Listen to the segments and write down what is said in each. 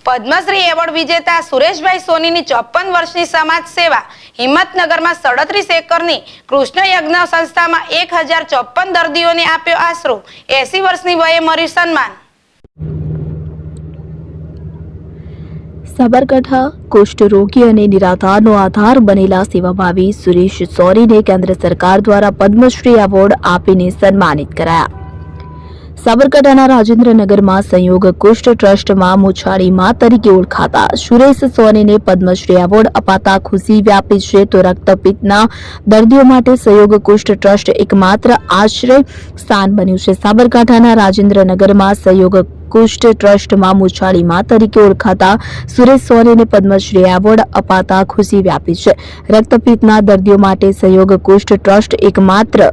Padmashri award વિજેતા સુરેશભાઈ સોનીની 54 વર્ષની સમાજ સેવા હિંમતનગરમાં 37 એકરની કૃષ્ણ યજ્ઞ સંસ્થામાં 1054 દર્દીઓને આપ્યો આશરો 80 વર્ષની વયે મળ્યું સન્માન। સાબરકાંઠા કુષ્ઠરોગી અને નિરાધારનો આધાર બનેલા સેવાભાવી સુરેશ સોનીને કેન્દ્ર સરકાર દ્વારા પદ્મશ્રી એવોર્ડ આપીને સન્માનિત કરાયા। સાબરકાંઠાના રાજેન્દ્રનગરમાં સંયોગ કુષ્ઠ ટ્રસ્ટમાં મુછાળી માં તરીકે ઓળખાતા સુરેશ સોનીને પદ્મશ્રી એવોર્ડ અપાતા ખુશી વ્યાપી છે। તો રક્તપિત્તના દર્દીઓ માટે સંયોગ કુષ્ઠ ટ્રસ્ટ એકમાત્ર આશ્રય સ્થાન બન્યું છે। સાબરકાંઠાના રાજેન્દ્રનગરમાં સંયોગ કુષ્ઠ ટ્રસ્ટમાં મુછાળી માં તરીકે ઓળખાતા સુરેશ સોનીને પદ્મશ્રી એવોર્ડ અપાતા ખુશી વ્યાપી છે। રક્તપિત્તના દર્દીઓ માટે સંયોગ કુષ્ઠ ટ્રસ્ટ એકમાત્ર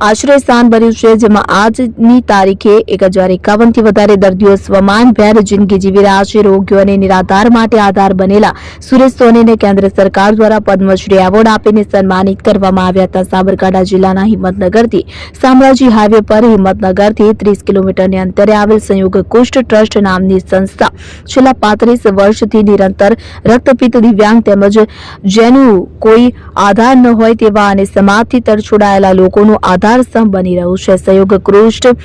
આશ્રય સ્થાન બન્યું છે, જેમાં આજની તારીખે 1051 થી વધારે દર્દીઓ સ્વમાનભેર જિંદગી જીવી રહ્યા છે। રોગીઓ અને નિરાધાર માટે આધાર બનેલા સુરેશ સોનીને કેન્દ્ર સરકાર દ્વારા પદ્મશ્રી એવોર્ડ આપીને સન્માનિત કરવામાં આવ્યા હતા। સાબરકાંઠા જિલ્લાના હિંમતનગરથી શામળાજી હાઈવે પર હિંમતનગરથી 30 કિલોમીટરની અંતરે આવેલ સંયોગ કુષ્ઠ ટ્રસ્ટ નામની સંસ્થા છેલ્લા 35 વર્ષથી નિરંતર રક્તપિત્ત, દિવ્યાંગ તેમજ જેનું કોઈ આધાર ન હોય તેવા અને સમાજથી તરછોડાયેલા લોકોનું આધાર સ્તંભ બની રહ્યું છે। સંયોગ કુષ્ઠ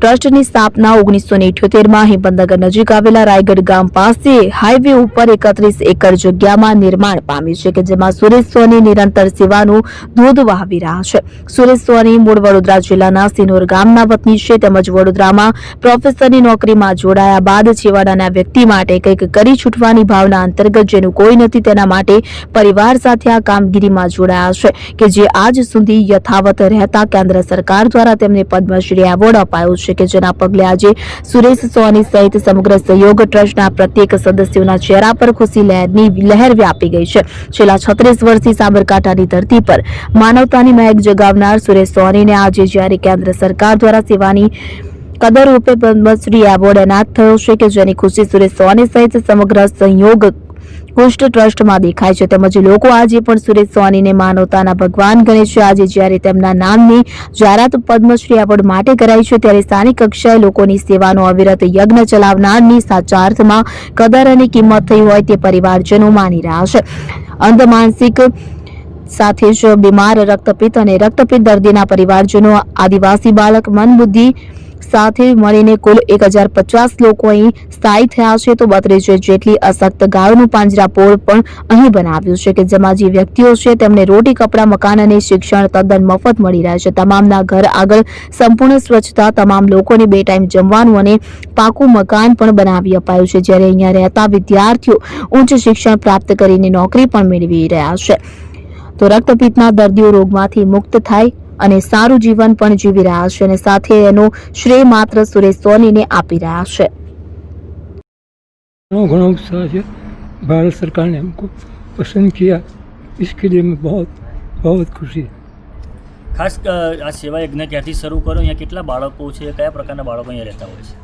ટ્રસ્ટની સ્થાપના 1978માં હિંમતનગર નજીક આવેલા રાયગઢ ગામ પાસે હાઈવે ઉપર 31 એકર જગ્યામાં નિર્માણ પામ્યું છે, કે જેમાં સુરેશ સોની નિરંતર સેવાનું ધોધ વહાવી રહ્યા છે। સુરેશ સોની મૂળ વડોદરા જિલ્લાના સિનોર ગામના વતની છે, તેમજ વડોદરામાં પ્રોફેસરની નોકરીમાં જોડાયા બાદ છેવાડાના વ્યક્તિ માટે કંઈક કરી છૂટવાની ભાવના અંતર્ગત જેનું કોઈ નથી તેના માટે પરિવાર સાથે આ કામગીરીમાં જોડાયા છે, કે જે આજ સુધી યથાવત રહેતા કેન્દ્ર સરકાર દ્વારા તેમને પદ્મશ્રી એવોર્ડ અપાયો છે, કે જેના પગલે આજે સુરેશ સોની સહિત સમગ્ર સહયોગ ટ્રસ્ટના પ્રત્યેક સદસ્યોના ચહેરા પર ખુશી લહેરની લહેર વ્યાપી ગઈ છે। છેલ્લા 36 વર્ષથી સાબરકાંઠાની ધરતી પર માનવતાની મહેક જગાવનાર સુરેશ સોનીને આજે જ્યારે કેન્દ્ર સરકાર દ્વારા સેવાની કદર રૂપે પદ્મશ્રી એવોર્ડ એનાયત થયો છે, કે જેની ખુશી સુરેશ સોની સહિત સમગ્ર સહયોગ કુષ્ઠ ટ્રસ્ટમાં દેખાય છે, તેમજ લોકો આજે પણ સુરેશ સોનીને માનવતાના ભગવાન ગણે છે। આજે જ્યારે તેમના નામની જાહેરાત પદ્મશ્રી એવોર્ડ માટે કરાઈ છે, ત્યારે સ્થાનિક કક્ષાએ લોકોની સેવાનો અવિરત યજ્ઞ ચલાવનારની સાચા અર્થમાં કદર અને કિંમત થઈ હોય તે પરિવારજનો માની રહ્યા છે। અંધ માનસિક સાથે જ બીમાર રક્તપિત્ત અને રક્તપિત્ત દર્દીના પરિવારજનો, આદિવાસી બાળક, મનબુદ્ધિ સાથે મળીને કુલ 1050 લોકો અહીં સ્થાયી થયા છે। તો 32 જેટલી અશક્ત ગાયોનું પાંજરાપોળ પણ અહીં બનાવ્યું છે, કે જેમાં જે વ્યક્તિઓ છે તેમને રોટી, કપડાં, મકાન અને શિક્ષણ તદ્દન મફત મળી રહે છે। તમામના ઘર આગળ સંપૂર્ણ સ્વચ્છતા, તમામ લોકોને 2 ટાઈમ જમવાનું અને પાકું મકાન પણ બનાવી અપાયું છે, જ્યારે અહીંયા રહેતા વિદ્યાર્થીઓ ઉચ્ચ શિક્ષણ પ્રાપ્ત કરીને નોકરી પણ મેળવી રહ્યા છે। તો રક્તપિત્તના દર્દીઓ રોગમાંથી મુક્ત થાય અને સારું જીવન પણ જીવી રહ્યા છે, અને સાથે એનો શ્રેય માત્ર સુરેશ સોનીને આપી રહ્યા છે। घना उत्साह है। भारत सरकार ने हमको पसंद किया, इसके लिए मैं बहुत खुशी है। ખાસ આ સેવા યજ્ઞ ક્યાંથી શરૂ કરો, અહીંયા કેટલા બાળકો છે, કયા પ્રકારના બાળકો અહીંયા રહેતા હોય છે?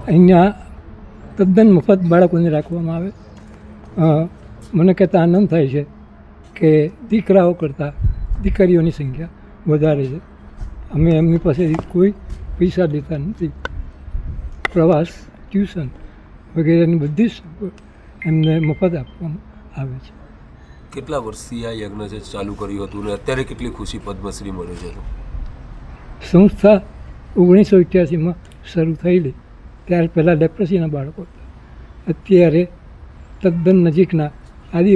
અહીંયા તદ્દન મફત બાળકોને રાખવામાં આવે। મને કહેતા આનંદ થાય છે કે દીકરાઓ કરતાં દીકરીઓની સંખ્યા વધારે છે। અમે એમની પાસેથી કોઈ પૈસા લેતા નથી। પ્રવાસ, ટ્યુશન વગેરેની બધી જ એમને મફત આપવામાં આવે છે। કેટલા વર્ષથી આ યજ્ઞ છે ચાલુ કર્યું હતું ને અત્યારે કેટલી ખુશી પદ્મશ્રી મળે છે? સંસ્થા 1988માં શરૂ થયેલી, ત્યાર પહેલાં લેપ્રસીના બાળકો હતા। અત્યારે તદ્દન નજીકના આદિવાસી